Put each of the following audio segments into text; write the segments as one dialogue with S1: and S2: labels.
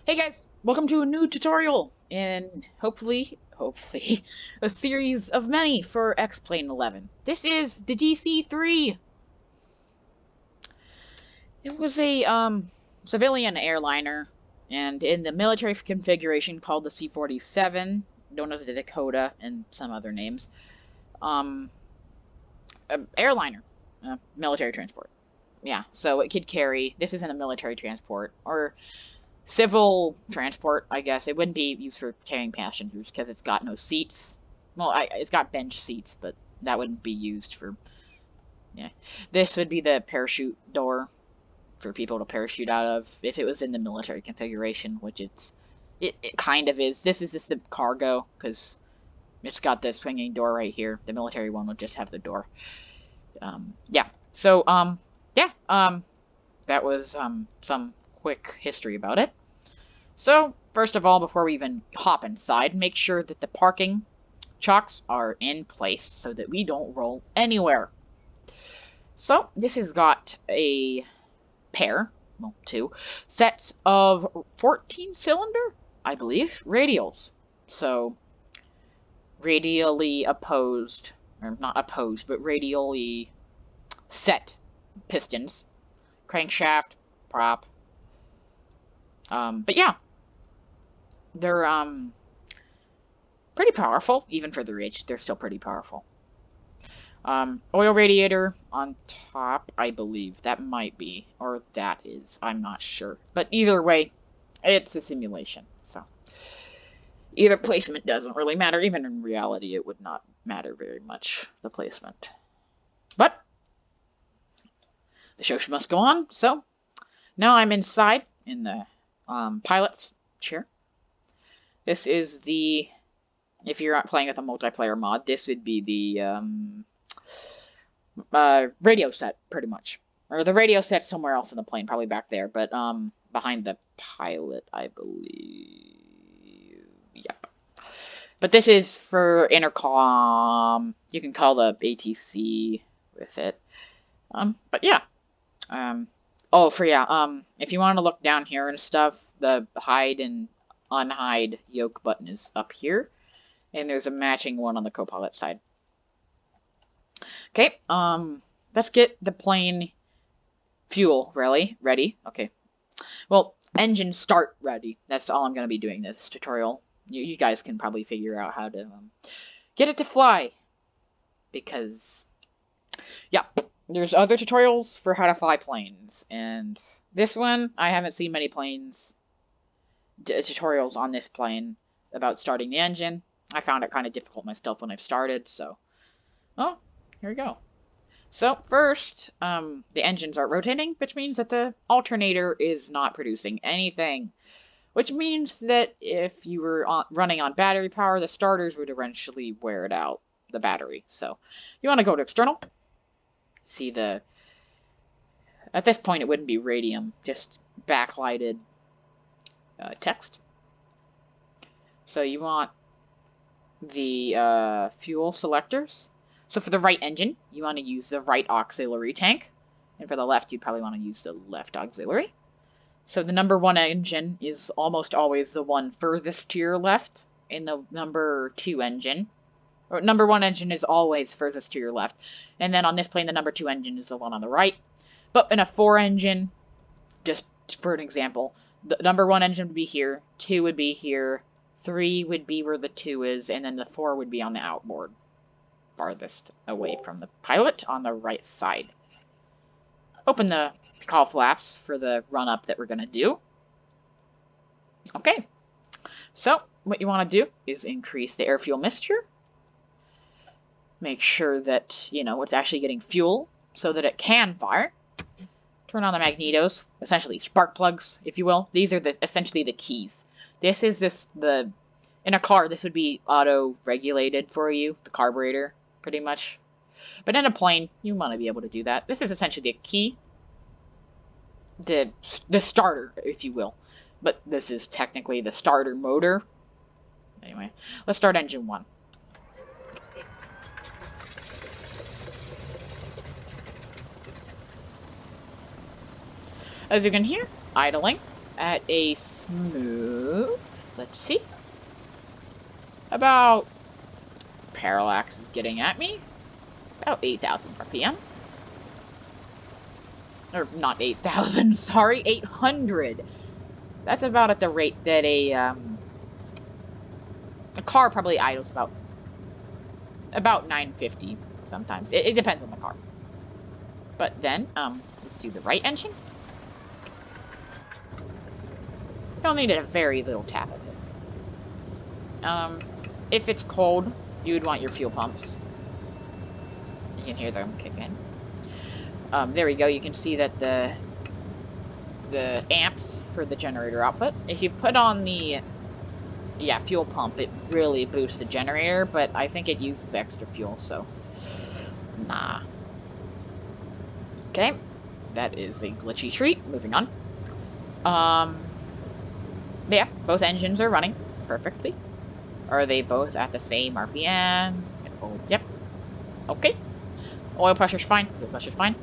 S1: Hey guys, welcome to a new tutorial and hopefully a series of many for XPlane 11. This is the DC-3. It was a civilian airliner and in the military configuration called the C-47, known as the Dakota and some other names. Airliner, military transport. Yeah, so it could carry, this isn't a military transport or civil transport, I guess. It wouldn't be used for carrying passengers because it's got no seats. Well, it's got bench seats, but that wouldn't be used for. Yeah, this would be the parachute door for people to parachute out of if it was in the military configuration, which it kind of is. This is just the cargo because it's got the swinging door right here. The military one would just have the door. Yeah. So yeah. That was some quick history about it. So, first of all, before we even hop inside, make sure that the parking chocks are in place so that we don't roll anywhere. So, this has got a pair, well, two, sets of 14-cylinder, I believe, radials. So, radially opposed, or not opposed, but radially set pistons, crankshaft, prop. But yeah, they're pretty powerful, even for their age. They're still pretty powerful. Oil radiator on top, I believe. That might be, or that is. I'm not sure. But either way, it's a simulation. So either placement doesn't really matter. Even in reality, it would not matter very much, the placement. But the show must go on. So now I'm inside in the pilot's chair. This is the, if you're not playing with a multiplayer mod, this would be the radio set, pretty much. Or the radio set somewhere else in the plane, probably back there, but behind the pilot, I believe. Yep. But this is for intercom. You can call the ATC with it. But yeah. If you want to look down here and stuff, the hide and unhide yoke button is up here, and there's a matching one on the co-pilot side. Okay, let's get the plane fuel ready. Okay, well, engine start ready. That's all I'm going to be doing this tutorial. You guys can probably figure out how to get it to fly, because yeah, there's other tutorials for how to fly planes, and this one I haven't seen many planes tutorials on this plane about starting the engine. I found it kind of difficult myself when I started, so oh, here we go. So first, the engines aren't rotating, which means that the alternator is not producing anything, which means that if you were running on battery power, the starters would eventually wear it out, the battery. So you want to go to external. See the, at this point it wouldn't be radium, just backlighted text. So you want the fuel selectors. So for the right engine, you want to use the right auxiliary tank. And for the left, you probably want to use the left auxiliary. So the number 1 engine is almost always the one furthest to your left. And the number 2 engine, or number 1 engine is always furthest to your left. And then on this plane, the number 2 engine is the one on the right. But in a 4 engine, just for an example, the number 1 engine would be here, 2 would be here, 3 would be where the 2 is, and then the 4 would be on the outboard, farthest away from the pilot on the right side. Open the call flaps for the run-up that we're going to do. Okay, so what you want to do is increase the air-fuel mixture. Make sure that, you know, it's actually getting fuel so that it can fire. Turn on the magnetos, essentially spark plugs, if you will. These are essentially the keys. This is just the, in a car, this would be auto-regulated for you, the carburetor, pretty much. But in a plane, you want to be able to do that. This is essentially the key, the starter, if you will. But this is technically the starter motor. Anyway, let's start engine 1. As you can hear, idling. at a smooth, let's see, about, parallax is getting at me, about 8,000 RPM. Or not 8,000, sorry, 800. That's about at the rate that a car probably idles about 950 sometimes. It depends on the car. But then, let's do the right engine. You'll need a very little tap of this. If it's cold, you would want your fuel pumps. You can hear them kick in. There we go. You can see that the amps for the generator output. If you put on the fuel pump, it really boosts the generator, but I think it uses extra fuel, so nah. Okay, that is a glitchy treat. Moving on. Yeah, both engines are running perfectly. Are they both at the same RPM? Yep. Okay. Oil pressure's fine. Fuel pressure's fine.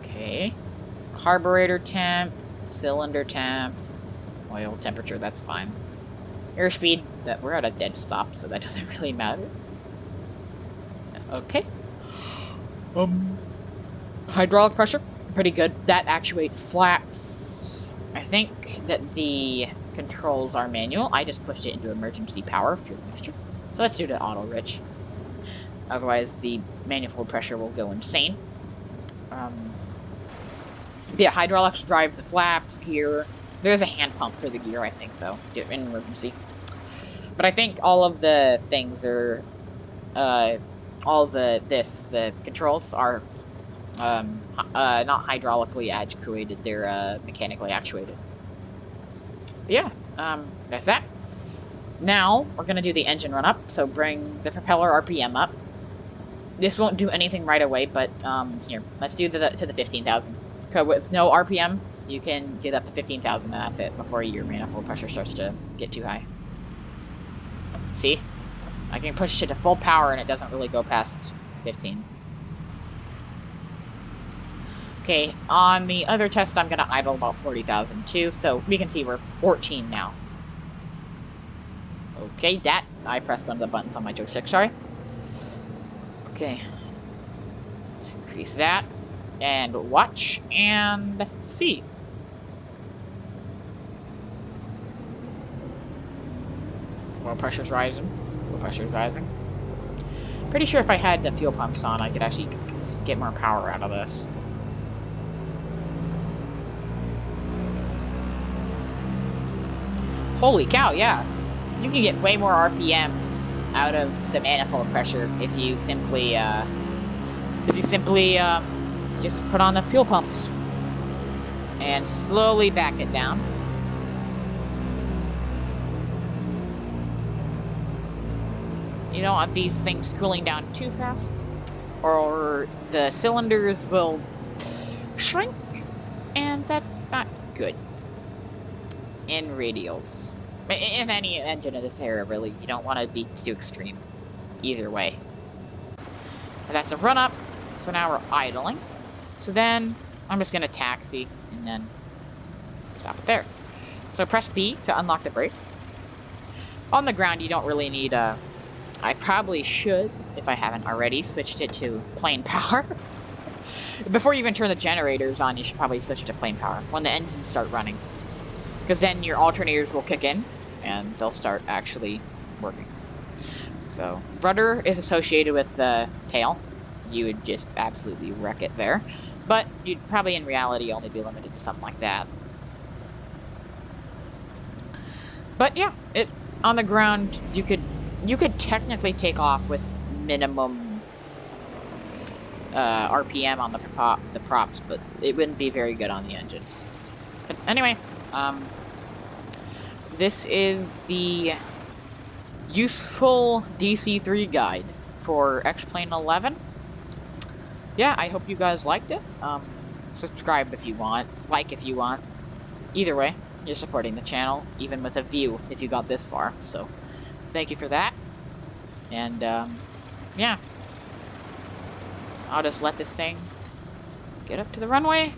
S1: Okay. Carburetor temp, cylinder temp, oil temperature, that's fine. Airspeed, we're at a dead stop, so that doesn't really matter. Okay. Hydraulic pressure, pretty good. That actuates flaps. I think that the controls are manual. I just pushed it into emergency power, fuel mixture. So let's do the auto rich. Otherwise, the manifold pressure will go insane. Yeah, hydraulics drive the flaps, gear. There's a hand pump for the gear, I think, though, in emergency. But I think all of the things are, the controls are, not hydraulically actuated, they're, mechanically actuated. But yeah, that's that. Now, we're gonna do the engine run up, so bring the propeller RPM up. This won't do anything right away, but, here, let's do to the 15,000. With no RPM, you can get up to 15,000, and that's it, before your manifold pressure starts to get too high. See? I can push it to full power, and it doesn't really go past 15. Okay, on the other test, I'm going to idle about 40,000 too, so we can see we're 14 now. Okay, I pressed one of the buttons on my joystick, sorry. Okay. Let's increase that. And watch and see. Oil pressure's rising. Fuel pressure's rising. Pretty sure if I had the fuel pumps on, I could actually get more power out of this. Holy cow, yeah. You can get way more RPMs out of the manifold pressure if you simply, just put on the fuel pumps and slowly back it down. You don't want these things cooling down too fast, or the cylinders will shrink, and that's not good. In radials. In any engine of this era, really, you don't want to be too extreme. Either way. But that's a run up, so now we're idling. So then, I'm just going to taxi, and then stop it there. So press B to unlock the brakes. On the ground, you don't really need I probably should, if I haven't already, switched it to plane power. Before you even turn the generators on, you should probably switch it to plane power when the engines start running. Because then your alternators will kick in, and they'll start actually working. So, rudder is associated with the tail. You would just absolutely wreck it there. But you'd probably in reality only be limited to something like that. But yeah, on the ground you could technically take off with minimum RPM on the props, but it wouldn't be very good on the engines. But anyway, this is the useful DC-3 guide for XPlane 11. Yeah, I hope you guys liked it. Subscribe if you want, like if you want. Either way, you're supporting the channel, even with a view if you got this far. So, thank you for that. And, yeah. I'll just let this thing get up to the runway.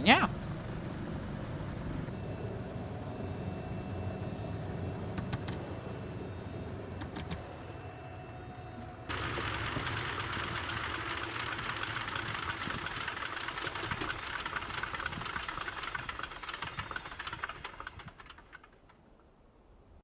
S1: Yeah.